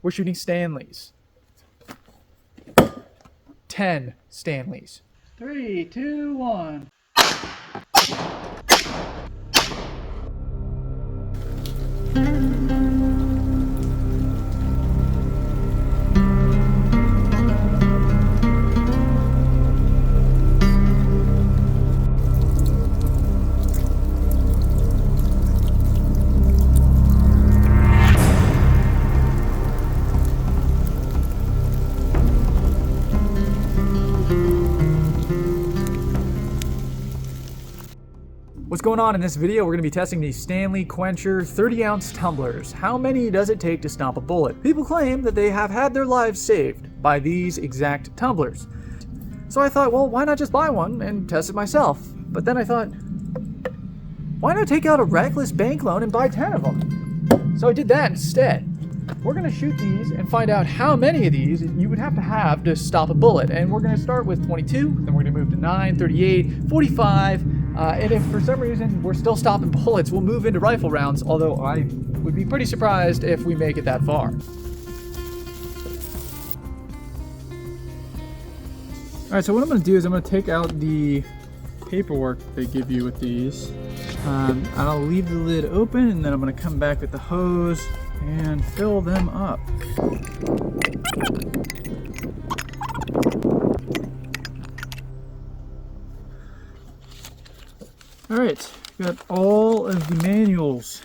we're shooting Stanleys. 10 Stanleys. 3, 2, 1. What's going on? In this video, we're going to be testing the Stanley Quencher 30-ounce tumblers. How many does it take to stomp a bullet? People claim that they have had their lives saved by these exact tumblers. So I thought, well, why not just buy one and test it myself? But then I thought, why not take out a reckless bank loan and buy 10 of them? So I did that instead. We're going to shoot these and find out how many of these you would have to stop a bullet. And we're going to start with 22, then we're going to move to 9, 38, 45, and if for some reason we're still stopping bullets, we'll move into rifle rounds, although I would be pretty surprised if we make it that far. Alright, so what I'm going to do is I'm going to take out the paperwork they give you with these. And I'll leave the lid open, and then I'm going to come back with the hose and fill them up. Alright, got all of the manuals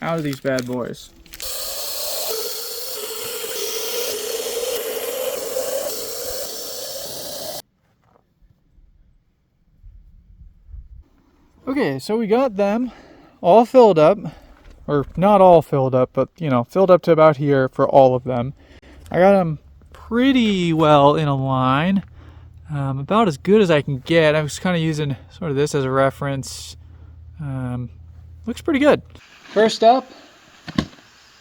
out of these bad boys. Okay, so we got them all filled up, or not all filled up, but filled up to about here for all of them. I got them pretty well in a line, about as good as I can get. I was kind of using sort of this as a reference. Looks pretty good. First up, I'm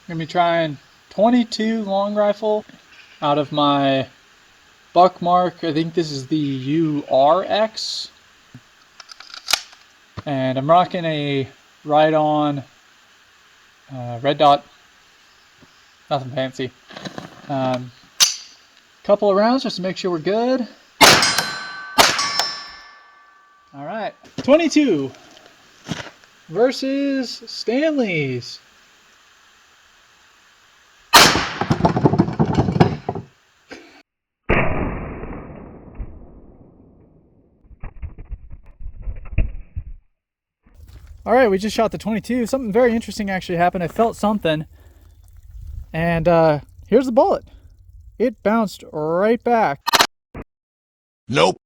gonna be trying 22 long rifle out of my Buckmark. I think this is the URX. And I'm rocking a right-on red dot, nothing fancy. Couple of rounds just to make sure we're good. All right, 22 versus Stanley's. All right, we just shot the 22. Something very interesting actually happened. I felt something, and here's the bullet. It bounced right back. Nope.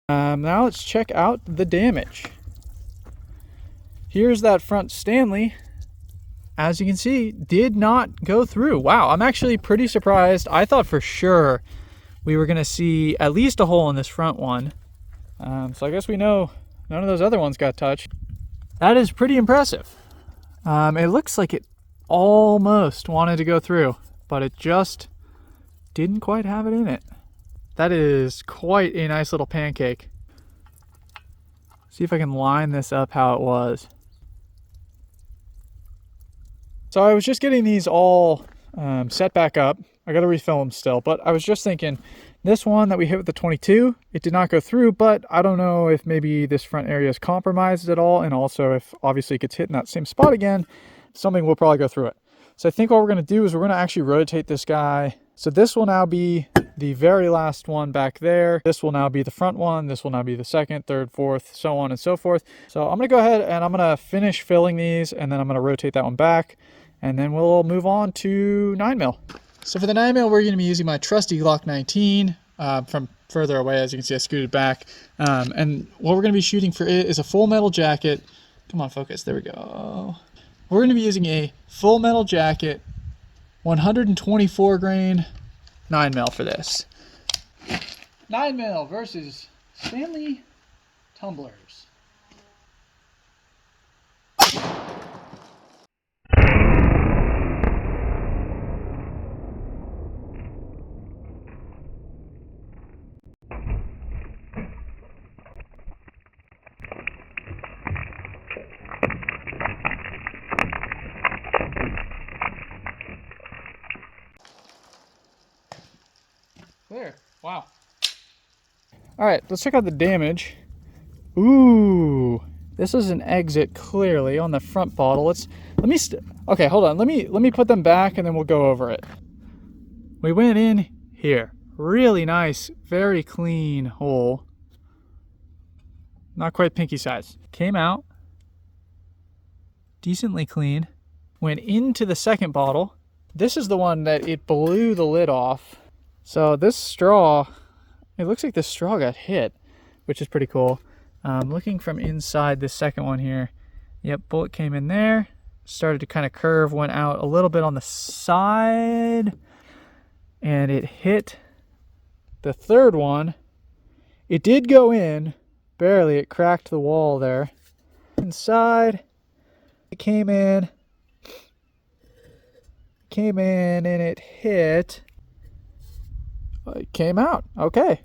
Now let's check out the damage. Here's that front Stanley. As you can see, did not go through. Wow, I'm actually pretty surprised. I thought for sure we were gonna see at least a hole in this front one. So I guess we know none of those other ones got touched. That is pretty impressive. It looks like it almost wanted to go through, but it just didn't quite have it in it. That is quite a nice little pancake. See if I can line this up how it was. So I was just getting these all set back up. I gotta refill them still, but I was just thinking, this one that we hit with the 22, it did not go through, but I don't know if maybe this front area is compromised at all, and also if obviously it gets hit in that same spot again, something will probably go through it. So I think what we're going to do is we're going to actually rotate this guy. So this will now be the very last one back there. This will now be the front one. This will now be the second, third, fourth, so on and so forth. So I'm going to go ahead and I'm going to finish filling these, and then I'm going to rotate that one back, and then we'll move on to 9mm. So for the 9mm, we're going to be using my trusty Glock 19 from further away. As you can see, I scooted back. And what we're going to be shooting for it is a full metal jacket. Come on, focus. There we go. We're going to be using a full metal jacket, 124 grain 9mm for this. 9mm versus Stanley Tumblers. Wow. All right, let's check out the damage. Ooh, this is an exit clearly on the front bottle. Okay, hold on. Let me put them back and then we'll go over it. We went in here. Really nice, very clean hole. Not quite pinky size. Came out. Decently clean. Went into the second bottle. This is the one that it blew the lid off. So this straw, it looks like the straw got hit, which is pretty cool. Looking from inside this second one here. Yep, bullet came in there. Started to kind of curve, went out a little bit on the side. And it hit the third one. It did go in, barely. It cracked the wall there. Inside, it came in and it hit. It came out. Okay.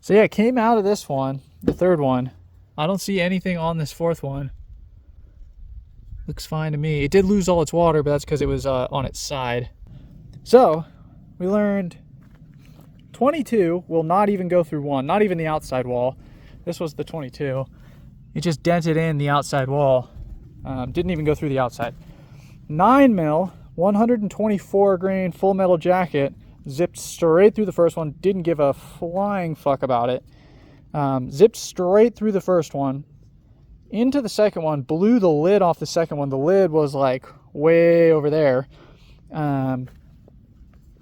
So yeah, it came out of this one, the third one. I don't see anything on this fourth one. Looks fine to me. It did lose all its water, but that's because it was on its side. So we learned 22 will not even go through one, not even the outside wall. This was the 22. It just dented in the outside wall. Didn't even go through the outside. 9 mil, 124 grain full metal jacket, zipped straight through the first one. Didn't give a flying fuck about it. Zipped straight through the first one. Into the second one, blew the lid off the second one. The lid was like way over there.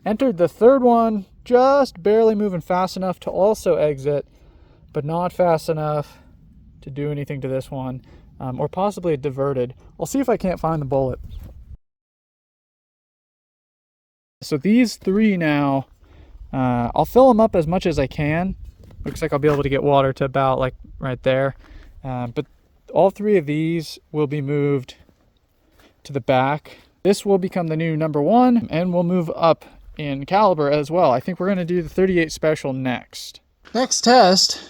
Entered the third one, just barely moving fast enough to also exit, but not fast enough to do anything to this one, or possibly it diverted. I'll see if I can't find the bullet. So these three now, I'll fill them up as much as I can. Looks like I'll be able to get water to about like right there. But all three of these will be moved to the back. This will become the new number one, and we'll move up in caliber as well. I think we're going to do the 38 special next. Next test,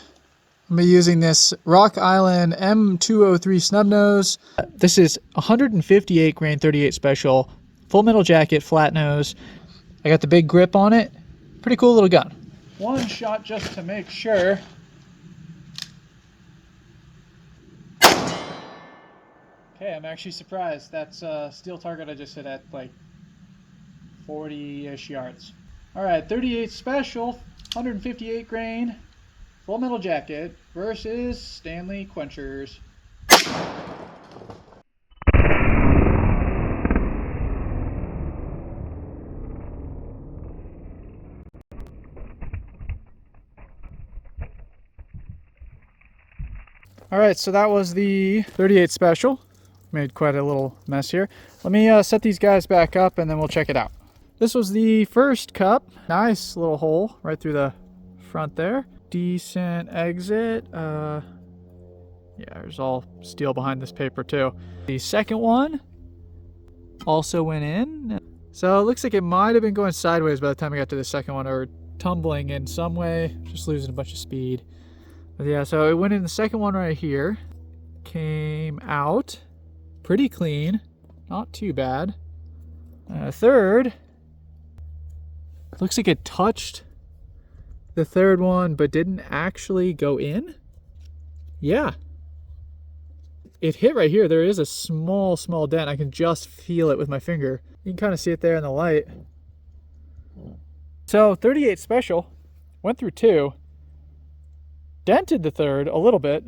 I'm going to be using this Rock Island M203 snub nose. This is 158 grain 38 special, full metal jacket, flat nose. I got the big grip on it. Pretty cool little gun. One shot just to make sure. Okay, I'm actually surprised. That's a steel target I just hit at like 40-ish yards. All right, 38 special, 158 grain, full metal jacket versus Stanley Quenchers. All right, so that was the 38 special. Made quite a little mess here. Let me set these guys back up and then we'll check it out. This was the first cup. Nice little hole right through the front there. Decent exit. Yeah, there's all steel behind this paper too. The second one also went in. So it looks like it might have been going sideways by the time I got to the second one, or tumbling in some way, just losing a bunch of speed. But yeah, so it went in the second one right here. Came out pretty clean, not too bad. Third, looks like it touched the third one, but didn't actually go in. Yeah. It hit right here. There is a small dent. I can just feel it with my finger. You can kind of see it there in the light. So 38 special, went through two. Dented the third a little bit.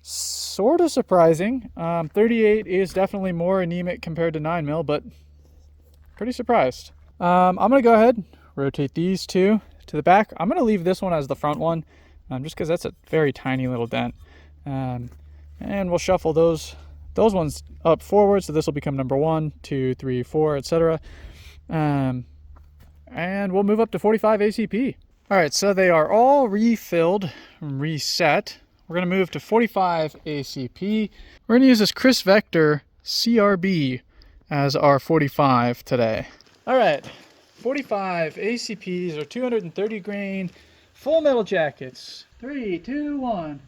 Sort of surprising. 38 is definitely more anemic compared to 9 mil, but pretty surprised. I'm going to go ahead, rotate these two to the back. I'm going to leave this one as the front one, just because that's a very tiny little dent. And we'll shuffle those ones up forward, so this will become number 1, 2, 3, 4, etc. And we'll move up to 45 ACP. All right, so they are all refilled, reset. We're going to move to 45 ACP. We're going to use this Chris Vector CRB as our 45 today. All right, 45 ACPs are 230 grain full metal jackets. 3, 2, 1.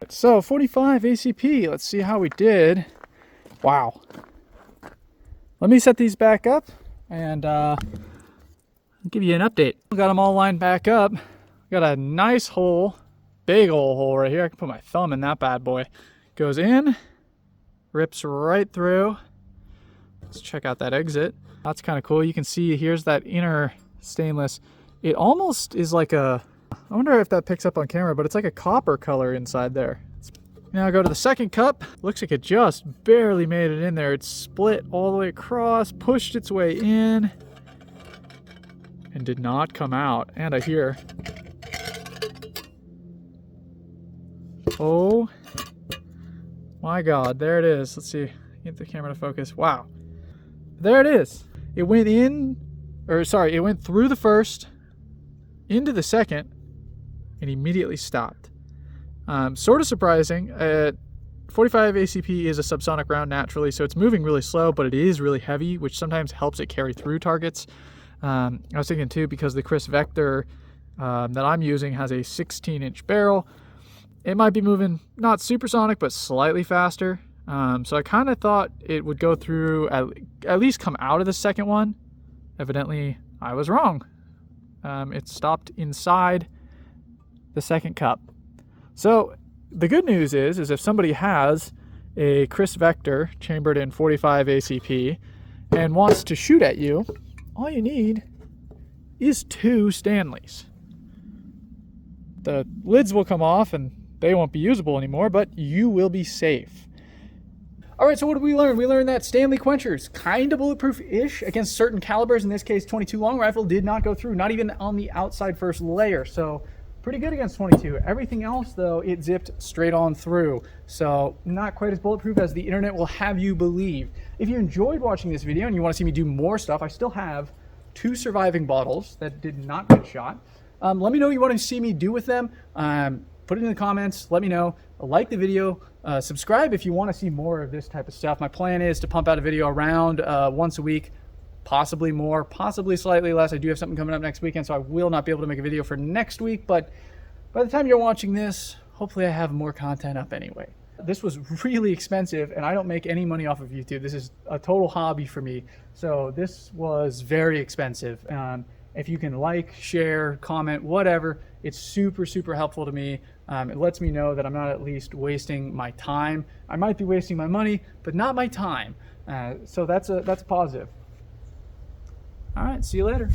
So 45 ACP, let's see how we did. Wow. Let me set these back up and I'll give you an update. Got them all lined back up. Got a nice hole, big old hole right here. I can put my thumb in that bad boy. Goes in, rips right through. Let's check out that exit. That's kind of cool. You can see here's that inner stainless. It almost is like a, I wonder if that picks up on camera, but it's like a copper color inside there. Now go to the second cup. Looks like it just barely made it in there. It's split all the way across, pushed its way in, and did not come out. And I hear, oh my God, there it is. Let's see, get the camera to focus. Wow, there it is. It went in, or sorry, it went through the first, into the second, and immediately stopped. Sort of surprising. 45 ACP is a subsonic round naturally, so it's moving really slow, but it is really heavy, which sometimes helps it carry through targets. I was thinking too, because the Chris Vector that I'm using has a 16-inch barrel, it might be moving not supersonic, but slightly faster. So I kind of thought it would go through, at least come out of the second one. Evidently, I was wrong. It stopped inside the second cup. So the good news is if somebody has a Chris Vector chambered in 45 ACP and wants to shoot at you, all you need is 2 Stanleys. The lids will come off and they won't be usable anymore, but you will be safe. All right, so what did we learn? We learned that Stanley Quencher is kind of bulletproof-ish against certain calibers. In this case, 22 long rifle did not go through, not even on the outside first layer. So pretty good against 22. Everything else, though, it zipped straight on through. So not quite as bulletproof as the internet will have you believe. If you enjoyed watching this video and you want to see me do more stuff, I still have 2 surviving bottles that did not get shot. Let me know what you want to see me do with them. Put it in the comments. Let me know. Like the video. Subscribe if you want to see more of this type of stuff. My plan is to pump out a video around once a week, possibly more, possibly slightly less. I do have something coming up next weekend, so I will not be able to make a video for next week, but by the time you're watching this, hopefully I have more content up anyway. This was really expensive, and I don't make any money off of YouTube. This is a total hobby for me, so this was very expensive. If you can like, share, comment, whatever, it's super, super helpful to me. It lets me know that I'm not at least wasting my time. I might be wasting my money, but not my time. So that's a positive. All right, see you later.